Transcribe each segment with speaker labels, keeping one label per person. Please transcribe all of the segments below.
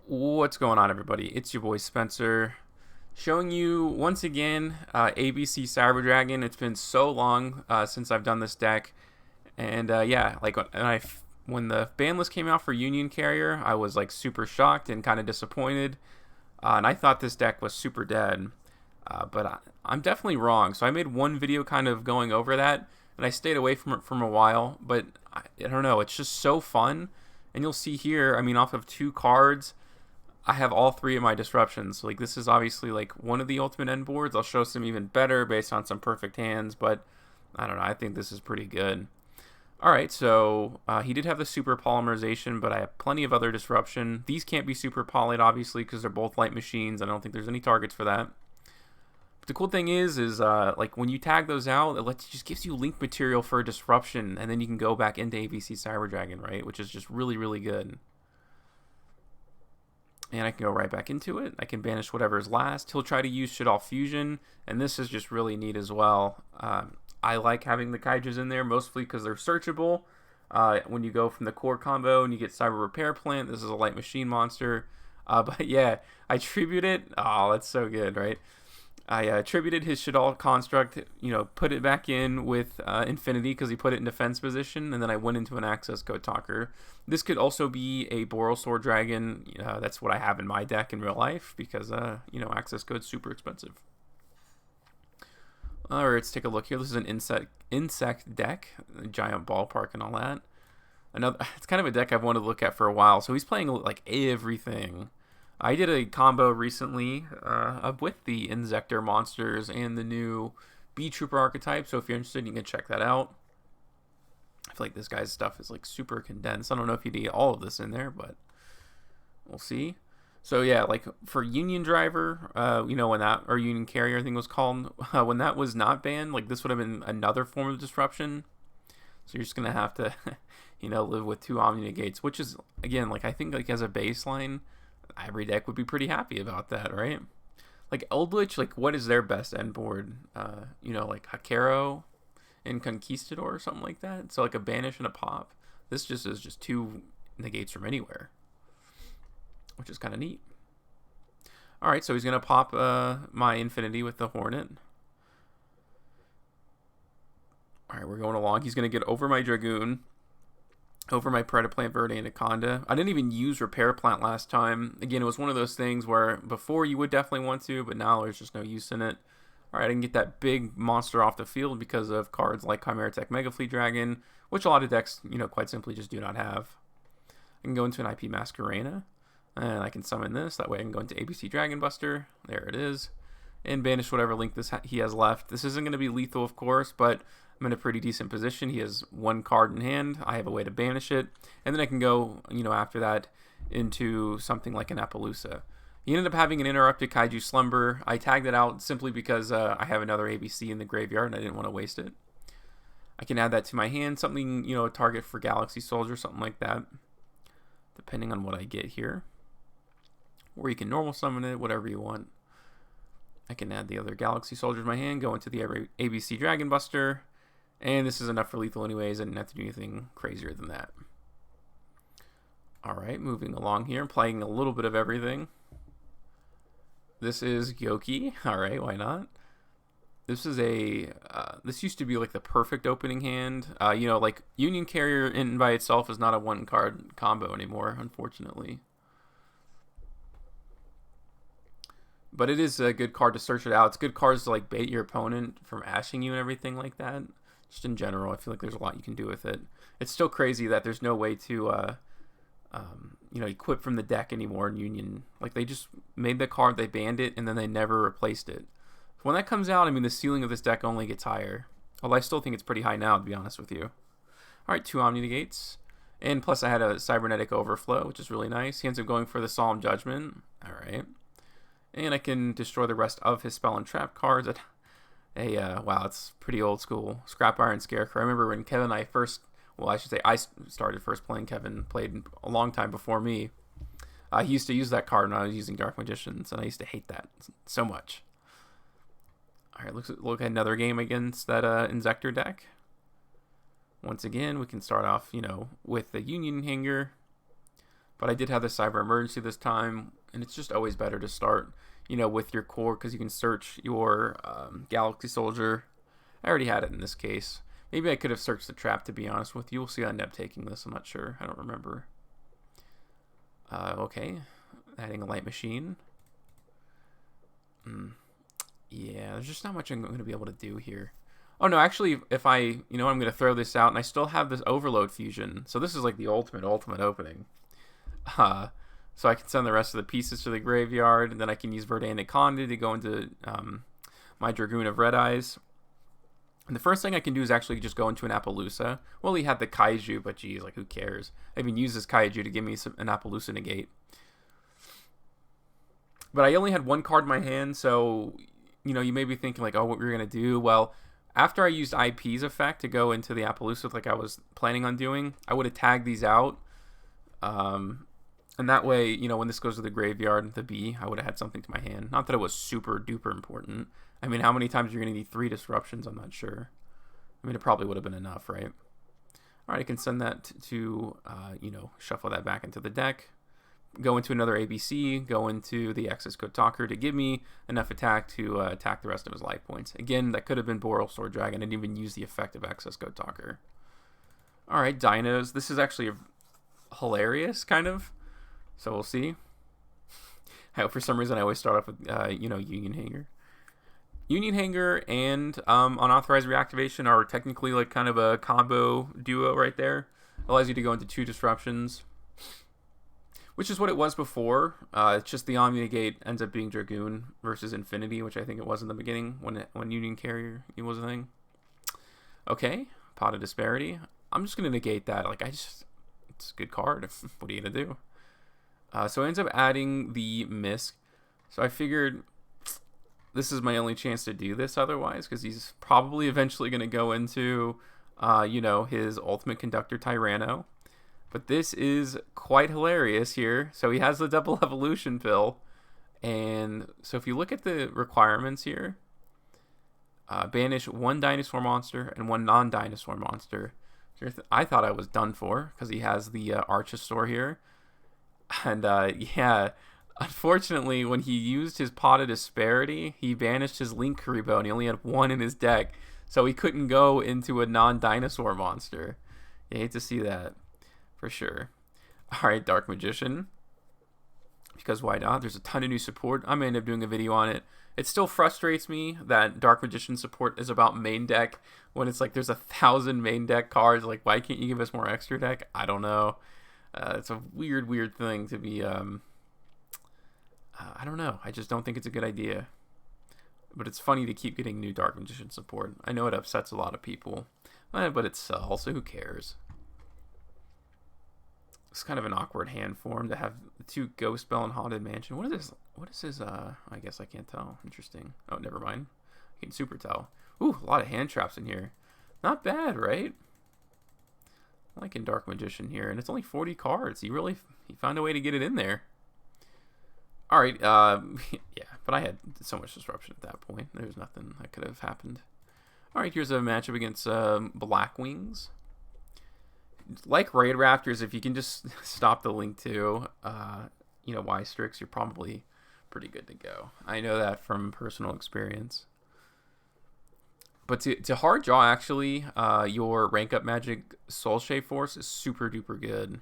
Speaker 1: What's going on, everybody? It's your boy Spencer, showing you once again ABC Cyber Dragon. It's been so long since I've done this deck, and yeah, like when the ban list came out for Union Carrier, I was like super shocked and kind of disappointed, and I thought this deck was super dead, but I'm definitely wrong. So I made one video kind of going over that, and I stayed away from it for a while. But I don't know, it's just so fun, and you'll see here. I mean, off of two cards. I have all three of my disruptions. Like, this is obviously like one of the ultimate end boards. I'll show some even better based on some perfect hands, but I don't know. I think this is pretty good. All right, so he did have the super polymerization, but I have plenty of other disruption. These can't be super polyed, obviously, because they're both light machines. I don't think there's any targets for that. But the cool thing is like when you tag those out, just gives you link material for a disruption, and then you can go back into ABC Cyber Dragon, right? Which is just really, really good. And I can go right back into it. I can banish whatever is last. He'll try to use Shaddoll Fusion, and this is just really neat as well. I like having the Kaijus in there, mostly because they're searchable. When you go from the core combo and you get Cyber Repair Plant, this is a light machine monster. But yeah, I tribute it. Oh, that's so good, right? I attributed his Shaddoll construct, put it back in with Infinity because he put it in defense position, and then I went into an access code talker. This could also be a Borosword Dragon. That's what I have in my deck in real life because, access code's super expensive. Alright, let's take a look here. This is an insect deck, a giant ballpark and all that. It's kind of a deck I've wanted to look at for a while. So he's playing like everything. I did a combo recently with the Insector monsters and the new Bee Trooper archetype, so if you're interested, you can check that out. I feel like this guy's stuff is like super condensed. I don't know if you need all of this in there, but we'll see. So yeah, like for Union Driver, when that, or Union Carrier I think it was called, when that was not banned, like this would have been another form of disruption. So you're just going to have to, live with two omni negates, which is, again, like I think like as a baseline, every deck would be pretty happy about that, right? Like Eldritch, like what is their best end board? Like Hakero and Conquistador or something like that. So like a banish and a pop. This just is just two negates from anywhere, which is kind of neat. All right, so he's gonna pop my Infinity with the Hornet. All right, we're going along. He's gonna get over my Dragoon, over my Predaplant Bird Anaconda. I didn't even use Repair Plant last time. Again, it was one of those things where before you would definitely want to, but now there's just no use in it. All right, I can get that big monster off the field because of cards like Chimera Tech Mega Fleet Dragon, which a lot of decks, quite simply just do not have. I can go into an IP Masquerena, and I can summon this. That way I can go into ABC Dragon Buster. There it is. And banish whatever link he has left. This isn't going to be lethal, of course, but I'm in a pretty decent position. He has one card in hand. I have a way to banish it. And then I can go, after that into something like an Appaloosa. He ended up having an interrupted Kaiju Slumber. I tagged it out simply because I have another ABC in the graveyard and I didn't want to waste it. I can add that to my hand. Something, a target for Galaxy Soldier, something like that. Depending on what I get here. Or you can normal summon it, whatever you want. I can add the other Galaxy Soldier to my hand, go into the ABC Dragon Buster. And this is enough for lethal anyways. I didn't have to do anything crazier than that. Alright, moving along here. Playing a little bit of everything. This is Gyoki. Alright, why not? This is this used to be like the perfect opening hand. Like Union Carrier in by itself is not a one card combo anymore, unfortunately. But it is a good card to search it out. It's good cards to like bait your opponent from ashing you and everything like that. Just in general, I feel like there's a lot you can do with it. It's still crazy that there's no way to, equip from the deck anymore in Union. Like, they just made the card, they banned it, and then they never replaced it. So when that comes out, I mean, the ceiling of this deck only gets higher. Although I still think it's pretty high now, to be honest with you. Alright, two Omni Negates. And plus I had a Cybernetic Overflow, which is really nice. He ends up going for the Solemn Judgment. Alright. And I can destroy the rest of his Spell and Trap cards. Wow, it's pretty old school. Scrap Iron Scarecrow. I remember when Kevin and I first, I started first playing. Kevin played a long time before me. He used to use that card when I was using Dark Magicians, and I used to hate that so much. All right, look at another game against that Insector deck. Once again, we can start off, with the Union Hanger. But I did have the Cyber Emergency this time, and it's just always better to start, with your core, because you can search your Galaxy Soldier. I already had it in this case. Maybe I could have searched the trap, to be honest with you. We'll see. I end up taking this. I'm not sure. I don't remember. Okay. Adding a light machine. Yeah, there's just not much I'm going to be able to do here. Oh, no, actually, if I'm going to throw this out, and I still have this Overload Fusion. So this is like the ultimate opening. So I can send the rest of the pieces to the graveyard, and then I can use Verdant and Conda to go into my Dragoon of Red Eyes. And the first thing I can do is actually just go into an Appaloosa. Well, he had the Kaiju, but geez, like, who cares? I even use this Kaiju to give me an Appaloosa negate. But I only had one card in my hand, so, you may be thinking, like, oh, what we're going to do? Well, after I used IP's effect to go into the Appaloosa like I was planning on doing, I would have tagged these out. And that way, when this goes to the graveyard, the B, I would have had something to my hand. Not that it was super duper important. I mean, how many times you're going to need 3 disruptions? I'm not sure. I mean, it probably would have been enough, right? All right, I can send that to, shuffle that back into the deck. Go into another ABC, go into the Access Code Talker to give me enough attack to attack the rest of his life points. Again, that could have been Boreal Sword Dragon. I didn't even use the effect of Access Code Talker. All right, Dinos. This is actually hilarious, kind of. So we'll see. For some reason, I always start off with, Union Hanger. Union Hanger and Unauthorized Reactivation are technically like kind of a combo duo right there. Allows you to go into 2 disruptions, which is what it was before. It's just the Omni negate ends up being Dragoon versus Infinity, which I think it was in the beginning when Union Carrier was a thing. Okay, Pot of Disparity. I'm just going to negate that. It's a good card. What are you going to do? So it ends up adding the Misk. So I figured this is my only chance to do this otherwise, because he's probably eventually going to go into, his Ultimate Conductor Tyranno. But this is quite hilarious here. So he has the double evolution pill. And so if you look at the requirements here, banish 1 dinosaur monster and 1 non-dinosaur monster. I thought I was done for, because he has the Archosaur here. And unfortunately, when he used his Pot of Disparity, he banished his Link Kuriboh, and he only had 1 in his deck, so he couldn't go into a non-dinosaur monster. You hate to see that, for sure. Alright, Dark Magician. Because why not? There's a ton of new support. I may end up doing a video on it. It still frustrates me that Dark Magician support is about main deck, when it's like there's 1,000 main deck cards. Like, why can't you give us more extra deck? I don't know. It's a weird thing to be, I don't know. I just don't think it's a good idea. But it's funny to keep getting new Dark Magician support. I know it upsets a lot of people, but it sells, so who cares? It's kind of an awkward hand form to have 2 Ghost Bell and Haunted Mansion. What is his, I guess I can't tell. Interesting. Oh, never mind. I can super tell. Ooh, a lot of hand traps in here. Not bad, right? I like in Dark Magician here, and it's only 40 cards. He found a way to get it in there. All right, yeah, but I had so much disruption at that point. There was nothing that could have happened. All right, here's a matchup against Blackwings. Like Raid Raptors, if you can just stop the Link to, Y-Strix, you're probably pretty good to go. I know that from personal experience. But to hard draw, actually, your rank up magic Soul Shave Force is super duper good.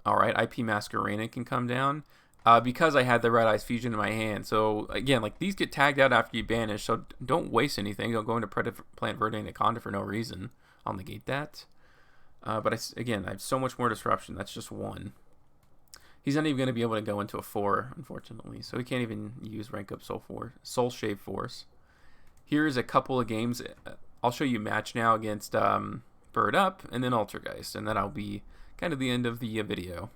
Speaker 1: Alright, IP Masquerena can come down. Because I had the Red Eyes Fusion in my hand. So, again, like, these get tagged out after you banish, so don't waste anything. Don't go into Plant Verde Anaconda for no reason. I'll negate that. But, again, I have so much more disruption. That's just 1. He's not even going to be able to go into a 4, unfortunately. So he can't even use rank up Soul Shave Force. Here's a couple of games. I'll show you match now against Bird Up and then Altergeist. And then I'll be kind of the end of the video.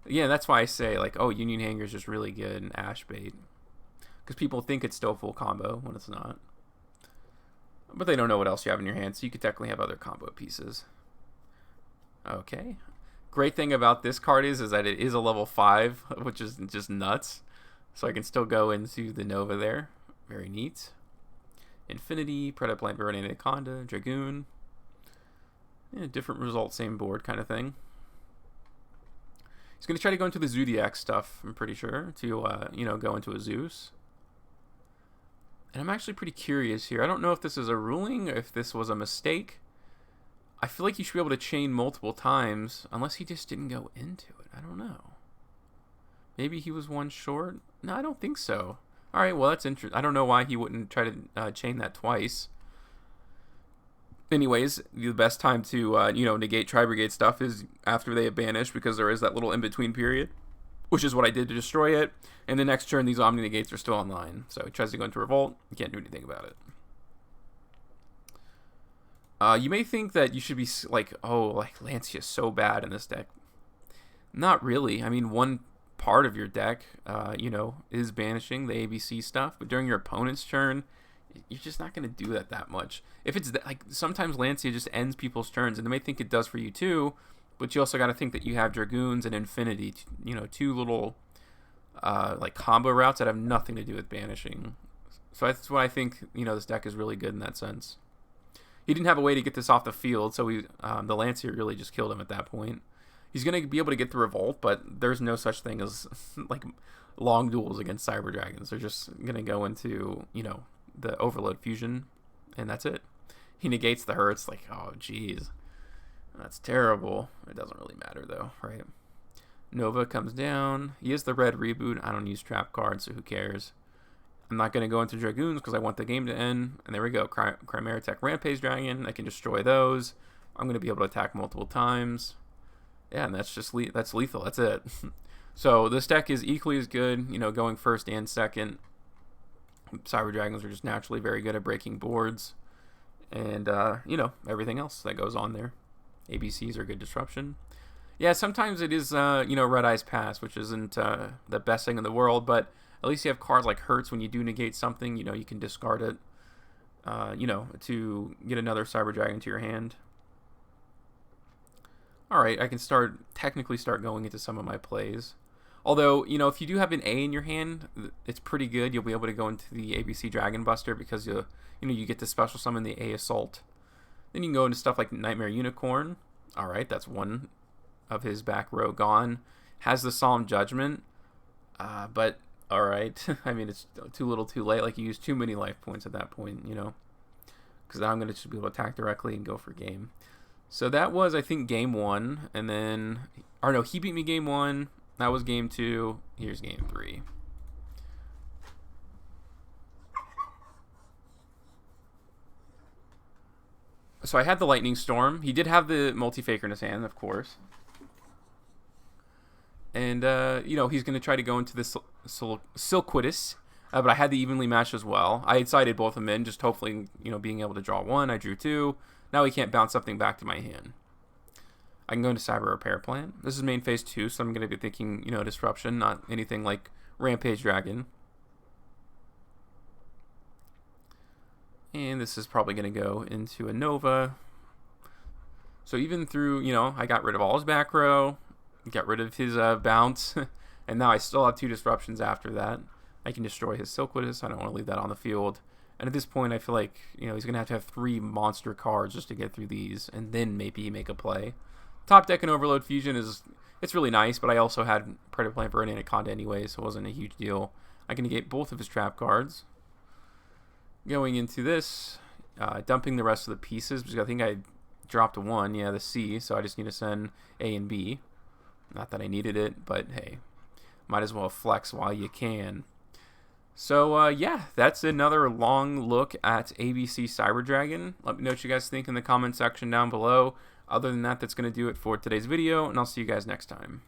Speaker 1: Yeah, that's why I say, like, oh, Union Hanger is just really good in Ash Bait. Because people think it's still full combo when it's not. But they don't know what else you have in your hand, so you could technically have other combo pieces. Okay. Great thing about this card is that it is a level 5, which is just nuts. So I can still go into the Nova there. Very neat. Infinity, Predaplant Verde Anaconda, Dragoon. Yeah, different result, same board kind of thing. He's going to try to go into the Zodiac stuff, I'm pretty sure, to, you know, go into a Zeus. And I'm actually pretty curious here. I don't know if this is a ruling or if this was a mistake. I feel like you should be able to chain multiple times, unless he just didn't go into it. I don't know. Maybe he was one short? No, I don't think so. Alright, well, that's interesting. I don't know why he wouldn't try to chain that twice. Anyways, the best time to, you know, negate Tri-Brigade stuff is after they have banished, because there is that little in-between period, which is what I did to destroy it. And the next turn, these Omni negates are still online. So he tries to go into Revolt. You can't do anything about it. You may think that you should be like, oh, like Lancia is so bad in this deck. Not really. I mean, one part of your deck, you know, is banishing the ABC stuff. But during your opponent's turn, you're just not going to do that much. If it's like, sometimes Lancia just ends people's turns, and they may think it does for you too, but you also got to think that you have Dragoons and Infinity, you know, two little like combo routes that have nothing to do with banishing. So that's why I think, you know, this deck is really good in that sense. He didn't have a way to get this off the field, so the Lancia really just killed him at that point. He's going to be able to get the Revolt, but there's no such thing as like long duels against Cyber Dragons. They're just going to go into, you know, the Overload Fusion, and that's it. He negates the hurts, like, oh, geez. That's terrible. It doesn't really matter, though, right? Nova comes down. He is the red reboot. I don't use trap cards, so who cares? I'm not going to go into Dragoons because I want the game to end. And there we go. Chimera Tech Rampage Dragon. I can destroy those. I'm going to be able to attack multiple times. Yeah, and that's just that's lethal. That's it. So this deck is equally as good, you know, going first and second. Cyber Dragons are just naturally very good at breaking boards. And, you know, everything else that goes on there. ABCs are good disruption. Yeah, sometimes it is, you know, Red Eyes Pass, which isn't the best thing in the world, but at least you have cards like Hurts when you do negate something. You know, you can discard it, you know, to get another Cyber Dragon to your hand. Alright, I can technically start going into some of my plays. Although, you know, if you do have an A in your hand, it's pretty good. You'll be able to go into the ABC Dragon Buster because, you know, you get to special summon the A Assault. Then you can go into stuff like Nightmare Unicorn. Alright, that's one of his back row gone. Has the Solemn Judgment, but alright. I mean, it's too little too late. Like, you use too many life points at that point, you know, because now I'm going to just be able to attack directly and go for game. So that was, I think, game one, and then, or no, he beat me game one. That was game two. Here's game three. So I had the Lightning Storm. He did have the Multi-Faker in his hand, of course. And, you know, he's going to try to go into this Silquitous. But I had the evenly matched as well. I had sided both of them in, just hopefully, you know, being able to draw one. I drew two. Now he can't bounce something back to my hand. I can go into Cyber Repair Plant. This is main phase 2, so I'm going to be thinking, you know, Disruption, not anything like Rampage Dragon. And this is probably going to go into a Nova. So even through, you know, I got rid of all his back row, got rid of his bounce, and now I still have 2 Disruptions after that. I can destroy his Silquitous. I don't want to leave that on the field. And at this point, I feel like, you know, he's going to have 3 monster cards just to get through these, and then maybe make a play. Top deck and Overload Fusion it's really nice, but I also had Predator Plant Bird and Anaconda anyway, so it wasn't a huge deal. I can negate both of his trap cards. Going into this, dumping the rest of the pieces, because I think I dropped 1, yeah, the C, so I just need to send A and B. Not that I needed it, but hey, might as well flex while you can. So, yeah, that's another long look at ABC Cyber Dragon. Let me know what you guys think in the comment section down below. Other than that, that's going to do it for today's video, and I'll see you guys next time.